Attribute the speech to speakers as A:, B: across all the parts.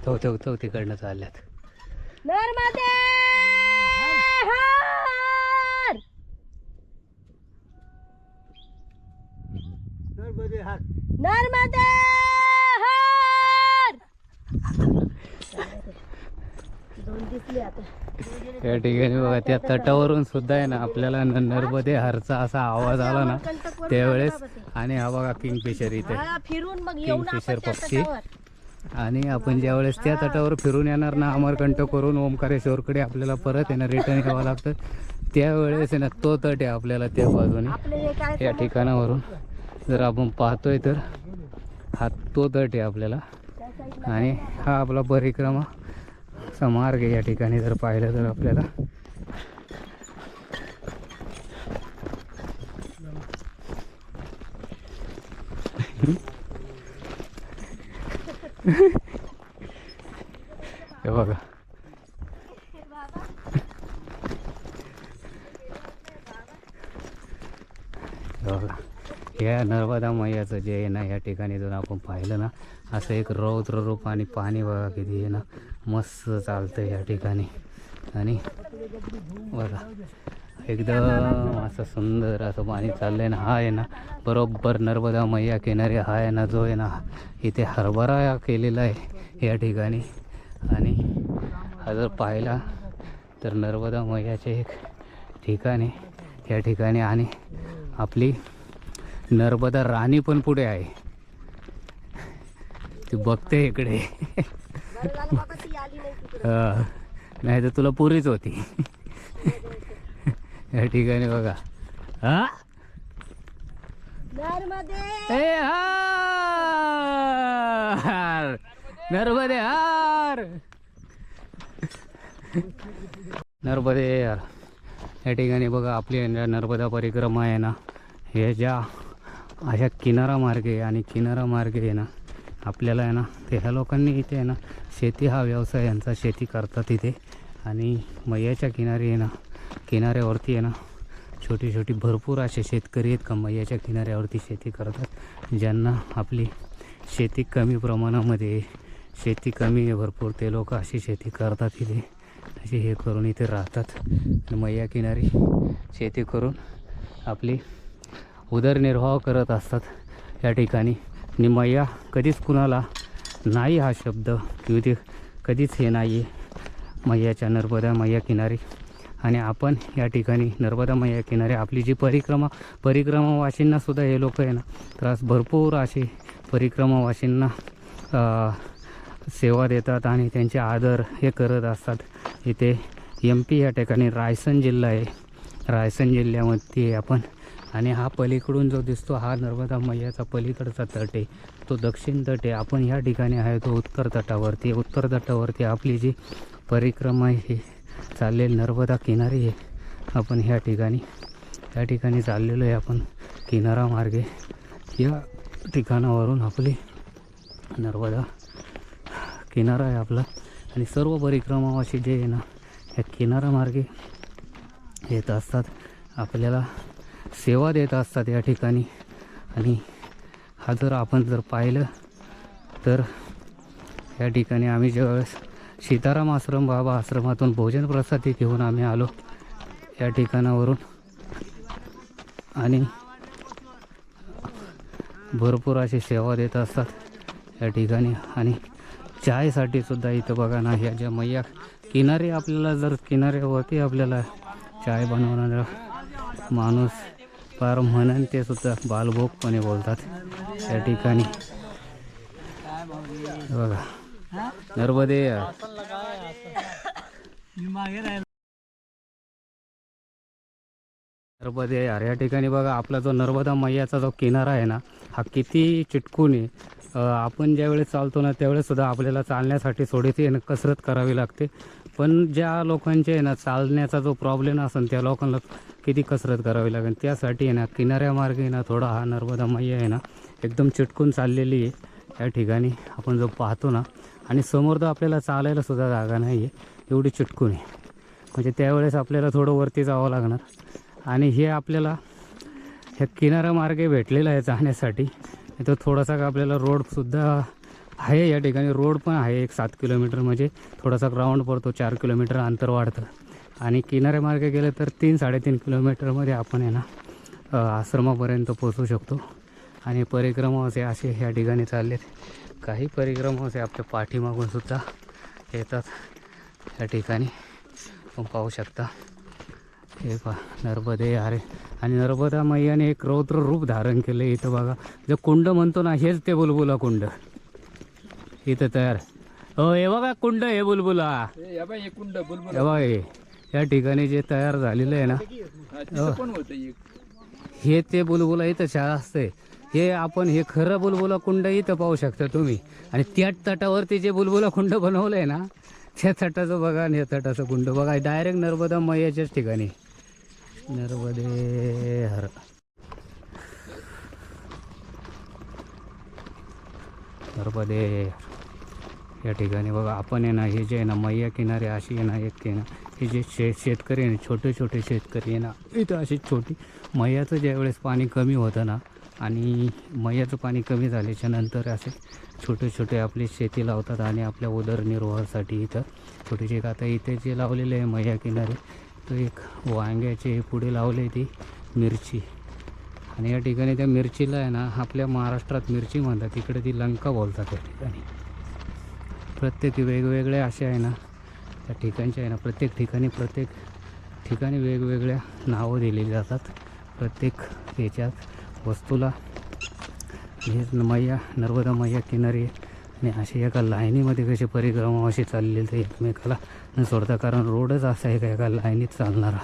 A: तो तिकडनं चालल्यात.
B: नर्मदे हर, नर्मदे हर. दोन दिसले आता.
A: या ठिकाणी बघा त्या तटावरून सुद्धा आहे ना आपल्याला नर्मदे हरचा असा आवाज आला ना त्यावेळेस. आणि हा बघा किंगफिशर इथे,
B: फिरून मग येऊन
A: किंगफिशर पक्षी. आणि आपण ज्यावेळेस त्या तटावर फिरून येणार ना अमरकंटक करून ओंकारेश्वरकडे आपल्याला परत आहे ना रिटर्न यावं लागतं, त्यावेळेस आहे ना तो तट आहे आपल्याला त्या बाजूने. या ठिकाणावरून जर आपण पाहतोय तर हा तो तट आहे आपल्याला. आणि हा आपला परिक्रमाचा मार्ग आहे. या ठिकाणी जर पाहिलं तर आपल्याला हे बघा या नर्मदा मैयाचं जे आहे ना या ठिकाणी जर आपण पाहिलं ना असं एक रौद्र रूप आणि पाणी बघा किती आहे ना मस्त चालतं या ठिकाणी. आणि बघा एकदम असं सुंदर असं पाणी चाललंय ना. हा आहे ना बरोबर नर्मदा मैया किनारी हा आहे ना जो आहे ना इथे हरभरा केलेला आहे या ठिकाणी. आणि हा जर पाहिला तर नर्मदा मैयाचे एक ठिकाण आहे या ठिकाणी. आणि आपली नर्मदा राणी पण पुढे आहे, ती बघते इकडे. नाही तर तुला पुरीच होती. या ठिकाणी बघा हा नर्मदे हार, नर्मदे हार, नर्मदे हार. या ठिकाणी बघा आपली नर्मदा परिक्रमा आहे ना हे ज्या अशा किनारा मार्गे आहे. आणि किनारा मार्गे आहे ना आपल्याला आहे ना ते ह्या लोकांनी इथे आहे ना शेती हा व्यवसाय यांचा शेती करतात इथे. आणि मैयाच्या किनारी आहे ना किनाऱ्यावरती आहे ना छोटी छोटी भरपूर असे शेतकरी आहेत का मैयाच्या किनाऱ्यावरती शेती करतात, ज्यांना आपली शेती कमी प्रमाणामध्ये, शेती कमी आहे भरपूर, ते लोक अशी शेती करतात इथे. असे हे करून इथे राहतात. मैया किनारी शेती करून आपली उदरनिर्वाह करत असतात या ठिकाणी. आणि मैया कधीच कुणाला नाही हा शब्द किंवा ते कधीच हे नाही आहे मैयाच्या नर्मदा मैया किनारी. आणि आपण या ठिकाणी नर्मदा मैया किनारी आपली जी परिक्रमावासींनासुद्धा हे लोक आहे ना त्रास भरपूर असे परिक्रमावासींना सेवा देतात आणि त्यांचे आदर हे करत असतात. इथे MP या ठिकाणी रायसन जिल्हा आहे, रायसन जिल्ह्यामध्ये आपण. आणि हा पलीकडून जो दिसतो हा नर्मदा मैयाचा पलीकडचा तट आहे, तो दक्षिण तट आहे. आपण ह्या ठिकाणी आहे तो उत्तर तटावरती. उत्तर तटावरती आपली जी परिक्रमा आहे चाललेली नर्मदा किनारी आहे. आपण ह्या ठिकाणी चाललेलो आहे आपण किनारा मार्गे. या ठिकाणावरून आपली नर्मदा किनारा आहे आपला. आणि सर्व परिक्रमावासी जे आहे ना या किनारा मार्गे येत असतात, आपल्याला सेवा देत असतात या ठिकाणी. आणि हा जर आपण जर पाहिलं तर या ठिकाणी आम्ही ज्यावेळेस सीताराम आश्रम बाबा आश्रमातून भोजन प्रसादी घेऊन आम्ही आलो या ठिकाणावरून. आणि भरपूर अशी सेवा देत असतात या ठिकाणी. आणि चायसाठी सुद्धा इथं बघा ना ह्या ज्या मैया किनारी आपल्याला जर किनाऱ्यावरती आपल्याला चाय बनवणारा माणूस फार म्हणून ते सुद्धा बालभोगपणे बोलतात या ठिकाणी. बघा नर्मदे नर्मदे यार. या ठिकाणी बघा आपला जो नर्मदा मैयाचा जो किनारा आहे ना हा किती चिटकून आहे. आपण ज्यावेळेस चालतो ना त्यावेळेस सुद्धा आपल्याला चालण्यासाठी थोडीशी कसरत करावी लागते. पण ज्या लोकांचे आहे ना चालण्याचा जो प्रॉब्लेम असेल त्या लोकांना किती कसरत करावी लागेल. त्यासाठी आहे ना किनाऱ्यामार्गे ना थोडा हा नर्मदा मैया आहे ना एकदम चिटकून चाललेली आहे या ठिकाणी आपण जो पाहतो ना. आणि समोर तर आपल्याला चालायला सुद्धा जागा नाही आहे, एवढी चिटकून आहे. म्हणजे त्यावेळेस आपल्याला थोडं वरती जावं लागणार. आणि हे आपल्याला ह्या किनाऱ्यामार्गे भेटलेलं आहे जाण्यासाठी. तो थोडासा आपल्याला रोडसुद्धा आहे या ठिकाणी रोड पण आहे एक 7 किलोमीटर, म्हणजे थोडासा ग्राउंड पडतो, 4 किलोमीटर अंतर वाढतं. आणि किनाऱ्यामार्गे गेलं तर 3-3.5 किलोमीटरमध्ये आपण आहे ना आश्रमापर्यंत पोचू शकतो. आणि परिक्रमा असे ह्या ठिकाणी चाललेत. काही परिक्रमा आपल्या पाठीमागून सुद्धा येतात या ठिकाणी आपण पाहू शकता. हे पहा नर्मदे अरे, आणि नर्मदा मैयाने एक रौद्र रूप धारण केलं इथं बघा. जे कुंड म्हणतो ना, हेच ते बुलबुला कुंड इथं तयार. हो हे बघा कुंड, हे बुलबुला, हे बघा हे या ठिकाणी जे तयार झालेलं आहे ना, हे ते बुलबुला इथं शाळा असते. हे आपण हे खरं बुलबुला कुंड इथं पाहू शकता तुम्ही. आणि त्या तटावरती जे बुलबुला कुंड बनवलं आहे ना, त्या तटाचं बघा आणि या तटाचं कुंड बघा, डायरेक्ट नर्मदा मैयाच्याच ठिकाणी. नर्मदे हर. नर्मदे या ठिकाणी बघा आपण आहे ना, हे जे आहे ना मैया किनारे अशी आहे ना, एक आहे ना हे जे शेतकरी आहे ना, छोटे छोटे शेतकरी आहे ना, इथं अशी छोटी मैयाचं ज्यावेळेस पाणी कमी होतं ना, आणि मैयाचं पाणी कमी झाल्याच्या नंतर असे छोटे छोटे आपली शेती लावतात. आणि आपल्या उदरनिर्वाहासाठी इथं छोटीशी, आता इथे जे लावलेले आहे मैया किनारे, तो एक वांग्याचे पुढे लावले ती मिरची. आणि या ठिकाणी त्या मिरचीला आहे ना, आपल्या महाराष्ट्रात मिरची म्हणतात, तिकडे ती लंका बोलतात त्या ठिकाणी. प्रत्येक वेगवेगळे असे आहे ना त्या ठिकाणचे आहे ना, प्रत्येक ठिकाणी वेगवेगळ्या नावं दिलेली जातात प्रत्येक याच्यात वस्तूला. हे मैया नर्मदा मैया किनारी आणि अशी एका लाईनीमध्ये कशी परिक्रमा अशी चाललेली ते एकमेकाला न सोडता, कारण रोडच असा आहे का एका लाईनीत चालणारा.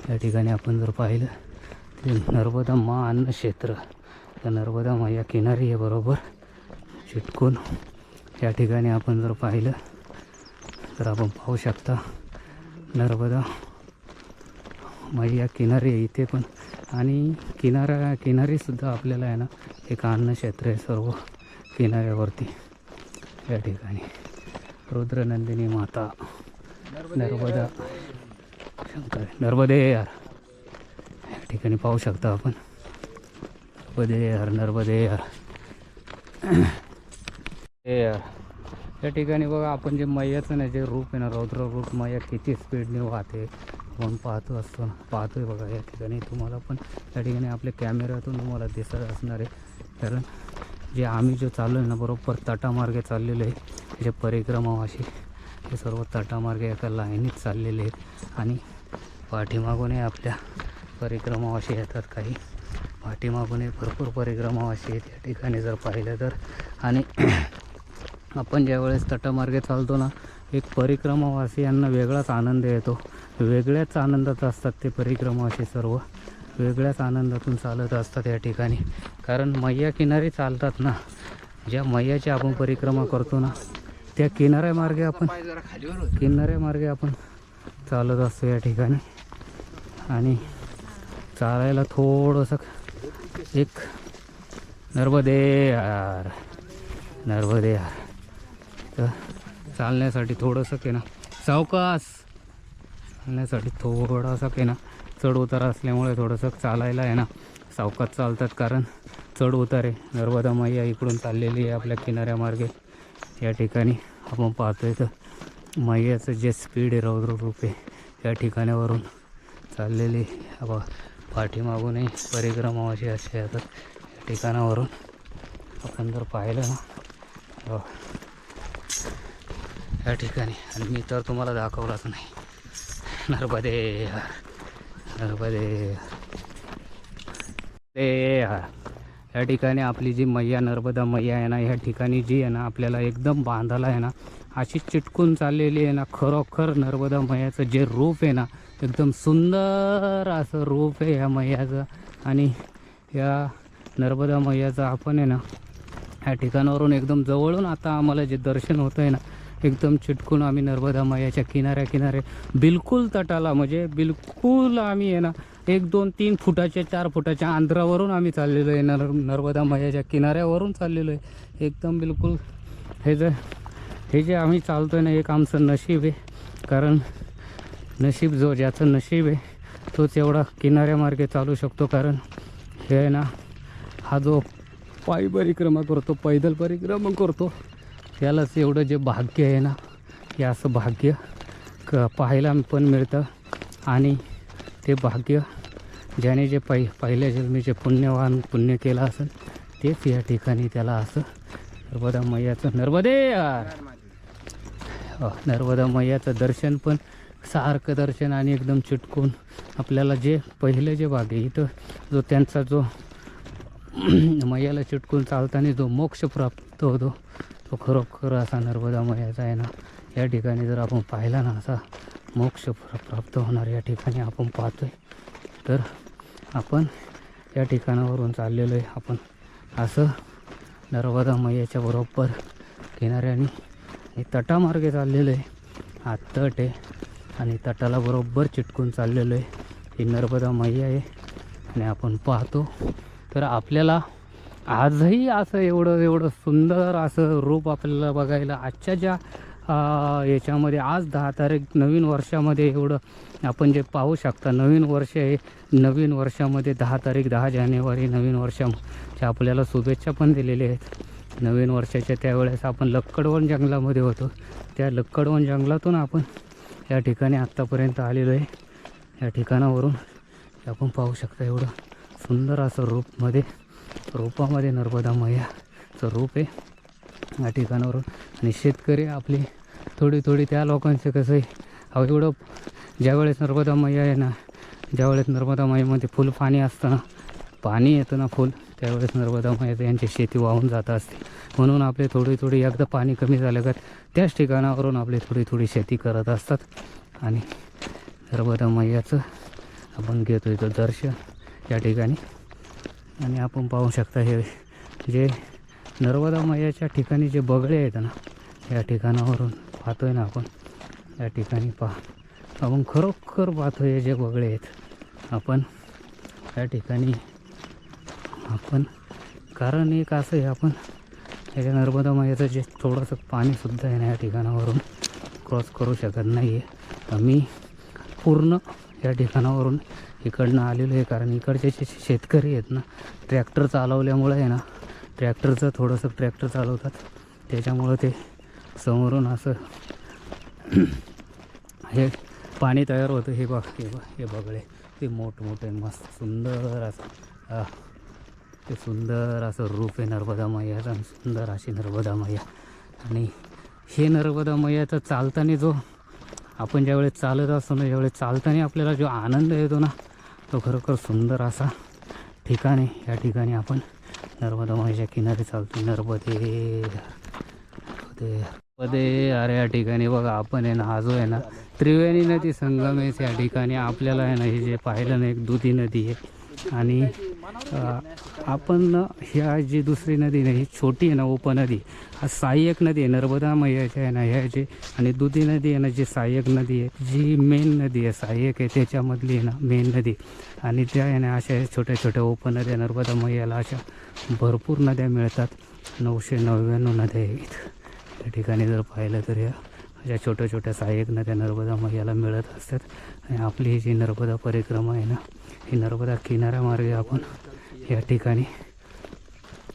A: या ठिकाणी आपण जर पाहिलं ते नर्मदा मा अन्न क्षेत्र, त्या नर्मदा मैया किनारी आहे बरोबर चिटकून. या ठिकाणी आपण जर पाहिलं तर आपण पाहू शकता नर्मदा मैया किनारी आहे इथे पण. आणि किनारीसुद्धा आपल्याला आहे ना एक अन्नक्षेत्र आहे सर्व किनाऱ्यावरती. या ठिकाणी रुद्रनंदिनी माता नर्मदा शंकर नर्मदे यार या ठिकाणी पाहू शकता आपण. नर्मदे यार यार या ठिकाणी बघा आपण जे मैयाचं ना जे रूप आहे ना, रौद्र रूप, मैया किती स्पीडने वाहते आपण पाहतोय बघा. या ठिकाणी तुम्हाला पण या ठिकाणी आपल्या कॅमेऱ्यातून तुम्हाला दिसत असणार आहे, कारण जे आम्ही जो चाललो आहे ना बरोबर तटामार्गे चाललेलो आहे. जे परिक्रमावाशी हे सर्व तटामार्गे एका लाईनीत चाललेले आहेत. आणि पाठीमागूनही आपल्या परिक्रमावाशी येतात काही, पाठीमागूनही भरपूर परिक्रमावाशी आहेत या ठिकाणी जर पाहिलं तर. आणि आपण ज्यावेळेस तटामार्गे चालतो ना, एक परिक्रमावासियांना वेगळाच आनंद येतो, वेगळ्याच आनंदात असतात ते परिक्रमावासी, सर्व वेगळ्याच आनंदातून चालत असतात या ठिकाणी. कारण मैया किनारी चालतात ना, ज्या मैयाची आपण परिक्रमा करतो ना, त्या किनाऱ्यामार्गे आपण चालत असतो या ठिकाणी. आणि चालायला थोडंसं एक नर्मदे यार तर चालण्यासाठी थोडंसं के ना सावकाश, चालण्यासाठी थोडासा के ना चढ उतार असल्यामुळे थोडंसं चालायला आहे ना सावकाश चालतात, कारण चढ उतार आहे. नर्मदा मैया इकडून चाललेली आहे आपल्या किनाऱ्यामार्गे. या ठिकाणी आपण पाहतोय तर मैयाचं जे स्पीड आहे, रौद्र रूप आहे, या ठिकाणावरून चाललेली पाठीमागूनही परिक्रमावाशी असे येतात या ठिकाणावरून. आपण जर पाहिलं ना या ठिकाणी, आणि मी तर तुम्हाला दाखवलाच नाही. नर्मदे या ठिकाणी आपली जी मैया नर्मदा मैया आहे ना, ह्या ठिकाणी जी आहे ना आपल्याला एकदम बांधायला आहे ना अशी चिटकून चाललेली आहे ना. खरोखर नर्मदा मैयाचं जे रूप आहे ना, एकदम सुंदर असं रूप आहे ह्या मैयाचं. आणि या नर्मदा मैयाचं आपण आहे ना ह्या ठिकाणावरून एकदम जवळून आता आम्हाला जे दर्शन होतं आहे ना, एकदम चिटकून आम्ही नर्मदा मैयाच्या किनारे बिलकुल तटाला, म्हणजे बिलकुल आम्ही आहे ना 1-2-3 फुटाच्या 4 फुटाच्या अंतरावरून आम्ही चाललेलो आहे. नर्मदा मैयाच्या किनाऱ्यावरून चाललेलो आहे एकदम बिलकुल. हे जे आम्ही चालतो आहे ना, एक आमचं नशीब आहे, कारण नशीब ज्याचं नशीब आहे तोच एवढा किनाऱ्यामार्गे चालू शकतो. कारण हे आहे ना, हा जो पायी परिक्रमा करतो, पैदल परिक्रमा करतो, त्यालाच एवढं जे भाग्य आहे ना, हे असं भाग्य पाहायला पण मिळतं. आणि ते भाग्य ज्याने जे पहिल्या जन्मी जे पुण्य केलं असेल तेच या ठिकाणी त्याला असं नर्मदा मैयाचं नर्मदा मैयाचं दर्शन पण सारखं दर्शन आणि एकदम चिटकून आपल्याला जे पहिलं जे भाग्य इथं जो त्यांचा जो मैयाला चिटकून चालताना जो मोक्ष प्राप्त होतो तो खरोखर असा नर्मदा मैयाचा आहे ना. या ठिकाणी जर आपण पाहिला ना असा मोक्ष प्राप्त होणार या ठिकाणी आपण पाहतोय. तर आपण या ठिकाणावरून चाललेलो आहे. आपण असं नर्मदा मैयाच्या बरोबर किनाऱ्याने तटामार्गे चाललेलो आहे. हा तट आहे आणि तटाला बरोबर चिटकून चाललेलो आहे. ही नर्मदा मैया आहे आणि आपण पाहतो तर आपल्याला आजही असं एवढं सुंदर असं रूप आपल्याला बघायला आजच्या ज्या याच्यामध्ये आज 10 तारीख नवीन वर्षामध्ये एवढं आपण जे पाहू शकता. नवीन वर्ष आहे. नवीन वर्षामध्ये 10 तारीख 10 जानेवारी नवीन वर्षाच्या आपल्याला शुभेच्छा पण दिलेल्या आहेत. नवीन वर्षाच्या त्यावेळेस आपण लक्कडवन जंगलामध्ये होतो. त्या लक्कडवन जंगलातून आपण या ठिकाणी आत्तापर्यंत आलेलो आहे. या ठिकाणावरून आपण पाहू शकता एवढं सुंदर असं रूपामध्ये नर्मदा मैयाचं रूप आहे या ठिकाणावरून. आणि शेतकरी आपली थोडी त्या लोकांचं कसं आहे अहो एवढं ज्यावेळेस नर्मदा मैया आहे ना, ज्यावेळेस नर्मदा मैयामध्ये फुल पाणी असतं ना, पाणी येतं ना फुल, त्यावेळेस नर्मदा मैया यांची शेती वाहून जात असते. म्हणून आपले थोडी एकदा पाणी कमी झालं का त्याच ठिकाणावरून आपली थोडी शेती करत असतात. आणि नर्मदा मैयाचं आपण घेतो इथं दर्शन या ठिकाणी. आणि आपण पाहू शकता हे जे नर्मदा मैयाच्या ठिकाणी जे बगळे आहेत ना, या ठिकाणावरून पाहतोय ना आपण. या ठिकाणी आपण खरोखर पाहतोय हे जे बगळे आहेत आपण या ठिकाणी. आपण कारण एक असं आहे आपण या नर्मदा मैयाचं जे थोडंसं पाणीसुद्धा आहे ना या ठिकाणावरून क्रॉस करू शकत नाही आहे. आम्ही पूर्ण या ठिकाणावरून इकडनं आलेलो आहे. कारण इकडचे जे शेतकरी आहेत ना, ट्रॅक्टर चालवल्यामुळे आहे ना, ट्रॅक्टर चालवतात त्याच्यामुळं ते समोरून असं हे पाणी तयार होतं. हे बगळे ते मोठमोठे मस्त सुंदर असं ते सुंदर असं रूप आहे नर्मदा मैयाचं. सुंदर अशी नर्मदा मैया. आणि हे नर्मदा मैयाचं चालताना जो आपण ज्यावेळेस चालत असतो ना, ज्यावेळेस चालताना आपल्याला जो आनंद येतो ना, तो खरोखर सुंदर असा ठिकाण आहे. या ठिकाणी आपण नर्मदा मैयाच्या किनारी चालतो. नर्मदे अरे या ठिकाणी बघा आपण आहे ना, हा जो आहे ना त्रिवेणी नदी संगम आहे. या ठिकाणी आपल्याला आहे ना हे जे पाहिलं ना एक दुधी नदी आहे. आणि आपण ह्या जी दुसरी नदी नाही ही छोटी आहे ना उपनदी, हा सहाय्यक नदी आहे नर्मदा मैयाच्या आहे ना ह्याची. आणि दुधी नदी आहे ना जी सहाय्यक नदी आहे, जी मेन नदी आहे सहाय्यक आहे त्याच्यामधली आहे ना मेन नदी. आणि त्या आहे ना अशा छोट्या उपनद्या नर्मदा मैयाला अशा भरपूर नद्या मिळतात. 999 नद्या आहेत या ठिकाणी जर पाहिलं तर. या अशा छोट्या सहाय्यक नद्या नर्मदा मैयाला मिळत असतात. आणि आपली ही जी नर्मदा परिक्रमा आहे ना, ही नर्मदा किनाऱ्यामार्गे आपण या ठिकाणी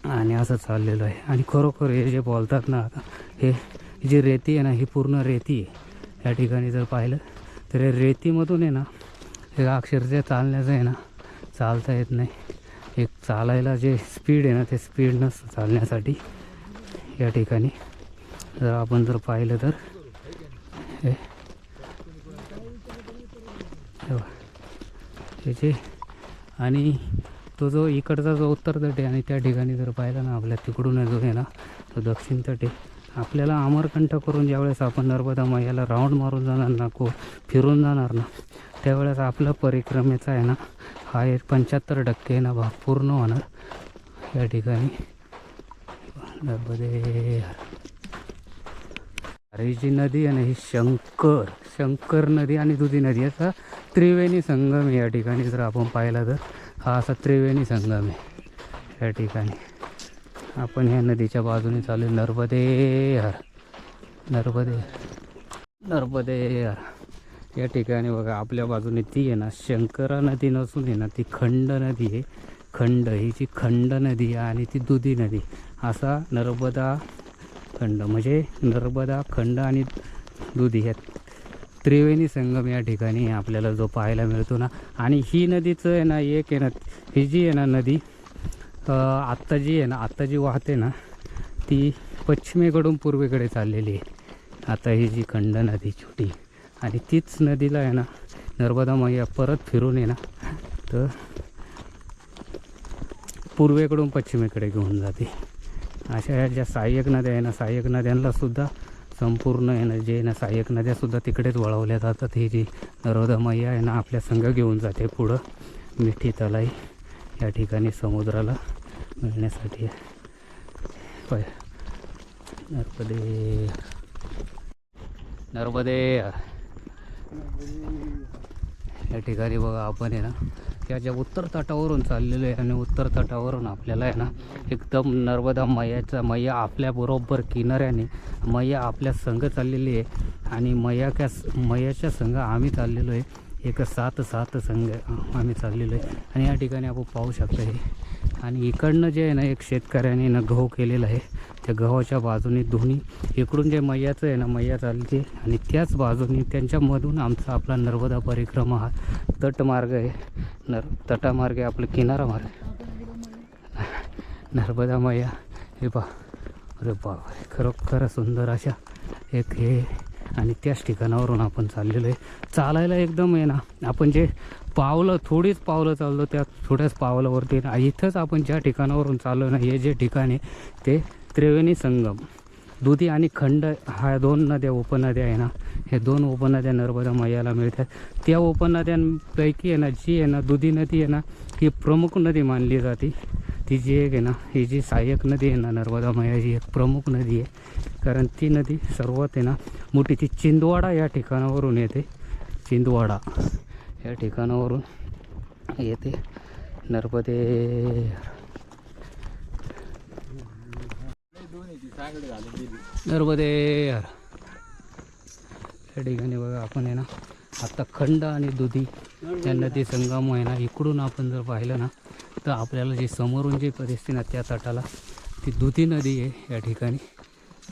A: आणि असं चाललेलं आहे. आणि खरोखर हे जे बोलतात ना आता हे जी रेती आहे ना, ही पूर्ण रेती आहे. या ठिकाणी जर पाहिलं तर हे रेतीमधून आहे ना हे अक्षरशः चालण्याचं आहे ना, चालता येत नाही. एक चालायला जे स्पीड आहे ना, ते स्पीड नसतं चालण्यासाठी. या ठिकाणी जर आपण जर पाहिलं तर हे आणि तो जो इकडचा जो उत्तर तट आहे आणि त्या ठिकाणी जर पाहिला ना आपल्या तिकडून जो आहे ना तो दक्षिण तट आहे. आपल्याला अमरकंठ करून ज्यावेळेस आपण नर्मदा मैयाला राऊंड मारून जाणार ना, फिरून जाणार ना, त्यावेळेस आपला परिक्रमेचा आहे ना हा एक 75% ना भाग पूर्ण होणार या ठिकाणी. नर्मदे अरे जी नदी आहे ना ही शंकर नदी आणि दुधी नदी याचा त्रिवेणी संगम आहे. या ठिकाणी जर आपण पाहिला तर हा असा त्रिवेणी संगम आहे. या ठिकाणी आपण ह्या नदीच्या बाजूने चालू नर्मदे या ठिकाणी बघा आपल्या बाजूने ती आहे ना शंकरा नदी नसून आहे ना ती खंड नदी आहे. खंड, ही जी खंड नदी आहे आणि ती दुधी नदी, असा नर्मदा खंड म्हणजे नर्मदा खंड आणि दुधी ह्या त्रिवेणी संगम या ठिकाणी आपल्याला जो पाहायला मिळतो ना. आणि ही नदीचं आहे ना एक आहे ना, ही जी आहे ना नदी आत्ता जी आहे ना, आत्ता जी वाहते ना, ती पश्चिमेकडून पूर्वेकडे चाललेली आहे आता ही जी खंड नदी छोटी. आणि तीच नदीला आहे ना नर्मदा मैया परत फिरून आहे ना तर पूर्वेकडून पश्चिमेकडे घेऊन जाते. अशा ह्या ज्या सहाय्यक नद्या आहे ना, सहाय्यक नद्यांना सुद्धा संपूर्ण आहे ना, जे आहे ना सहाय्यक नद्यासुद्धा तिकडेच वळवल्या जातात. ही जी नर्मदा मैया आहे ना आपल्या संघ घेऊन जाते पुढं मिठी तलाई या ठिकाणी समुद्राला मिळण्यासाठी. होय नर्मदे नर्मदे या ठिकाणी बघा आपण आहे ना या ज्या उत्तर तटावरून चाललेलो आहे आणि उत्तर तटावरून आपल्याला आहे ना एकदम नर्मदा मैया आपल्याबरोबर किनाऱ्याने मैया आपल्या संघ चाललेली आहे. आणि मैयाच्या संघ आम्ही चाललेलो आहे. एक सात संघ आम्ही चाललेलो आहे. आणि या ठिकाणी आपण पाहू शकतो हे. आणि इकडनं जे आहे ना एक शेतकऱ्याने ना गहू केलेला आहे. त्या गव्हाच्या बाजूने दोन्ही इकडून जे मैयाचं आहे ना मैया चालते आणि त्याच बाजूने त्यांच्यामधून आमचा आपला नर्मदा परिक्रमा हा तटमार्ग आहे. तटामार्ग आहे आपलं किनारा मार्ग नर्मदा मैया. हे पा अरे बाबा खरोखर सुंदर अशा एक हे. आणि त्याच ठिकाणावरून आपण चाललेलो आहे. चालायला एकदम आहे ना आपण जे थोडीच पावलं चाललो त्या थोड्याच पावलावरती इथंच आपण ज्या ठिकाणावरून चाललो ना हे जे ठिकाण आहे ते त्रिवेणी संगम दुधी आणि खंड ह्या दोन नद्या उपनद्या आहे ना, हे दोन उपनद्या नर्मदा मैयाला मिळतात. त्या उपनद्यांपैकी आहे ना जी आहे ना दुधी नदी आहे ना ही प्रमुख नदी मानली जाते. ती जी एक आहे ना ही जी सहाय्यक नदी आहे ना नर्मदा मैयाची एक प्रमुख नदी आहे. कारण ती नदी सर्वात आहे ना मोठी ती चिंदवाडा या ठिकाणावरून येते. चिंदवाडा या ठिकाणावरून येते नर्मदे नर्मदे या ठिकाणी बघा आपण आहे ना आता खंड आणि दुधी या नदी संगम आहे ना इकडून आपण जर पाहिलं ना तर आपल्याला जी समोरून जी परिस्थिती ना त्या तटाला ती दुधी नदी आहे या ठिकाणी.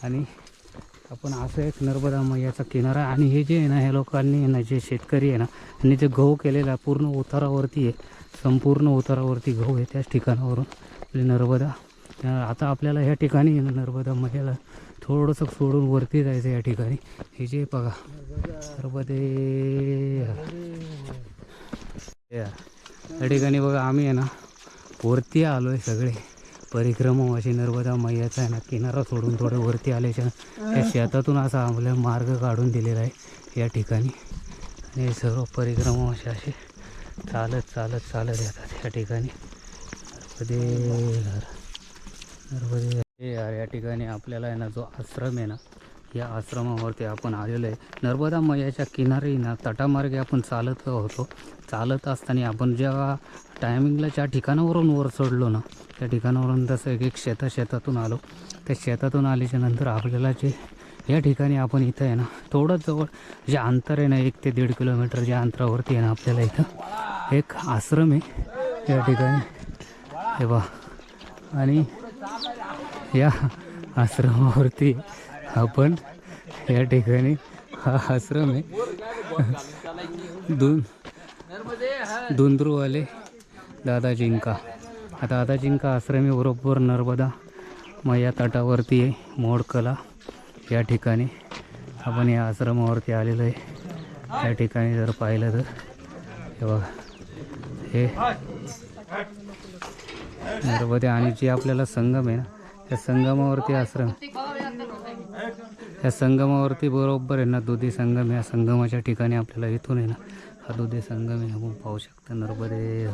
A: आणि आपण असं एक नर्मदा मैयाचा किनारा. आणि हे जे आहे ना ह्या लोकांनी ना जे शेतकरी आहे ना त्यांनी जे गहू केलेला पूर्ण उतारावरती आहे, संपूर्ण उतारावरती गहू आहे. त्याच ठिकाणावरून आपली नर्मदा. आता आपल्याला ह्या ठिकाणी नर्मदा मैयाला थोडंसं सोडून वरती जायचं या ठिकाणी. हे जे बघा नर्मदे या ठिकाणी बघा आम्ही आहे ना वरती आलो आहे सगळे परिक्रमा अशी नर्मदा मैयाचा आहे ना किनारा सोडून थोडं वरती आल्याच्या त्या शेतातून असा आम्हाला मार्ग काढून दिलेला आहे या ठिकाणी. आणि हे सर्व परिक्रमा असे चालत येतात या ठिकाणी. नर्मदे यार या ठिकाणी आपल्याला आहे ना जो आश्रम आहे ना या आश्रमावरती आपण आलेलो आहे. नर्मदा मैयाच्या किनारी ना तटामार्गे आपण चालत होतो. चालत असताना आपण जेव्हा टायमिंगला ज्या ठिकाणावरून वर चढलो ना त्या ठिकाणावरून तसं एक शेतातून आलो. त्या शेतातून आल्याच्या नंतर आपल्याला जे या ठिकाणी आपण इथं आहे ना थोडं जवळ जे अंतर आहे ना 1 ते 1.5 किलोमीटर ज्या अंतरावरती आहे ना आपल्याला इथं एक आश्रम आहे या ठिकाणी. हे बा आणि या आश्रमावरती आपण या ठिकाणी हा आश्रम आहे धुंद्रूवाले दादाजींका. दादाजींका आश्रम आहे बरोबर नर्मदा मैया तटावरती आहे मोडकला या ठिकाणी. आपण या आश्रमावरती आलेलो आहे. या ठिकाणी जर पाहिलं तर हे बघा हे नर्मदा. आणि जे आपल्याला संगम आहे ना त्या संगमावरती आश्रम या संगमावरती बरोबर आहे ना दुधी संगम. या संगमाच्या ठिकाणी आपल्याला इथून आहे ना हा दुधी संगम आहे आपण पाहू शकता नर्मदे.